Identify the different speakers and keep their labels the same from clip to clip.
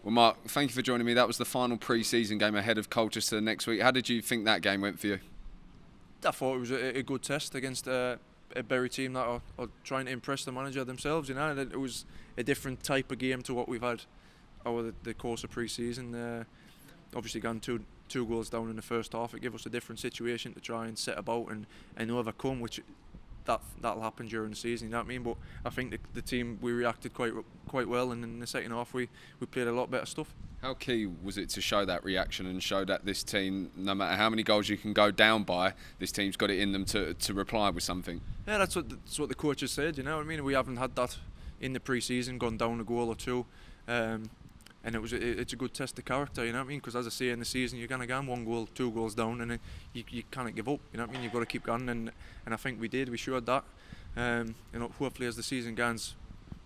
Speaker 1: Well, Mark, thank you for joining me. That was the final pre-season game ahead of Colchester next week. How did you think that game went for you?
Speaker 2: I thought it was a good test against a Bury team that are trying to impress the manager themselves. It was a different type of game to what we've had over the course of pre-season. Obviously, gone two goals down in the first half. It gave us a different situation to try and set about and overcome, which that'll happen during the season. You know what I mean? But I think the team, we reacted quite well, and in the second half we played a lot better stuff.
Speaker 1: How key was it to show that reaction and show that this team, no matter how many goals you can go down by, this team's got it in them to reply with something?
Speaker 2: Yeah, that's what the coaches said. You know what I mean? We haven't had that in the pre-season, gone down a goal or two, and it's a good test of character. You know what I mean? Because as I say, in the season you're gonna go 1 goal, 2 goals down, and you can't give up. You know what I mean? You've got to keep going, and I think we did. We showed that. Hopefully as the season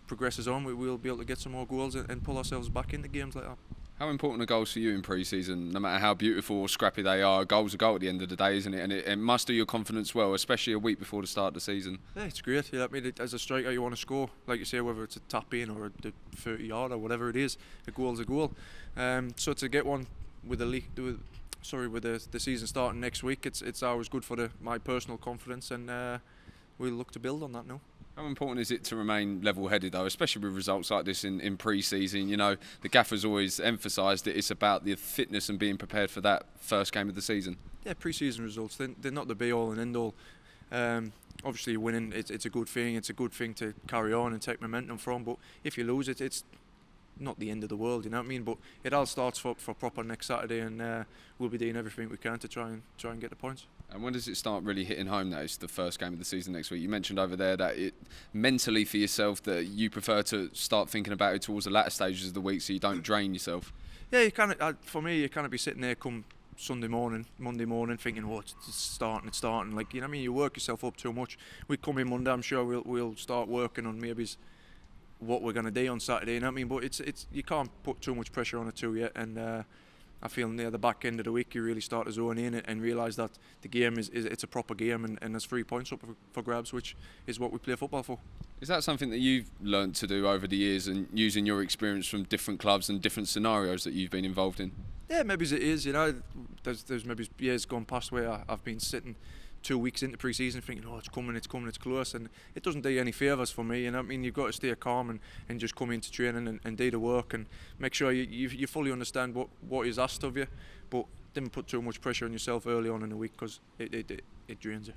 Speaker 2: progresses on, we'll be able to get some more goals and pull ourselves back into games like that.
Speaker 1: How important are goals for you in pre-season? No matter how beautiful or scrappy they are, a goal's a goal at the end of the day, isn't it? And it must do your confidence well, especially a week before the start of the season.
Speaker 2: Yeah, it's great. I mean, as a striker, you want to score, like you say, whether it's a tap in or a 30-yard or whatever it is. A goal's a goal. So to get one with the season starting next week, it's always good for my personal confidence, and we'll look to build on that now.
Speaker 1: How important is it to remain level-headed, though, especially with results like this in pre-season? You know, the gaffer's always emphasised that it's about the fitness and being prepared for that first game of the season.
Speaker 2: Yeah, pre-season results, they're not the be-all and end-all. Obviously, winning, it's a good thing. It's a good thing to carry on and take momentum from. But if you lose it's not the end of the world, you know what I mean? But it all starts for proper next Saturday, and we'll be doing everything we can to try and get the points.
Speaker 1: And when does it start really hitting home that it's the first game of the season next week? You mentioned over there that it mentally for yourself that you prefer to start thinking about it towards the latter stages of the week so you don't drain yourself.
Speaker 2: Yeah, for me, you can't be sitting there come Sunday morning, Monday morning thinking, it's starting. Like, you know what I mean? You work yourself up too much. We come in Monday, I'm sure we'll start working on maybe what we're going to do on Saturday, you know what I mean? But it's you can't put too much pressure on it too yet, and I feel near the back end of the week you really start to zone in and realise that the game it's a proper game, and there's 3 points up for grabs, which is what we play football for.
Speaker 1: Is that something that you've learned to do over the years and using your experience from different clubs and different scenarios that you've been involved in?
Speaker 2: Yeah, maybe it is, you know. There's maybe years gone past where I've been sitting 2 weeks into pre-season thinking, it's coming, it's close, and it doesn't do you any favours for me, you know what I mean? You've got to stay calm and just come into training and do the work and make sure you fully understand what is asked of you, but don't put too much pressure on yourself early on in the week, because it drains you.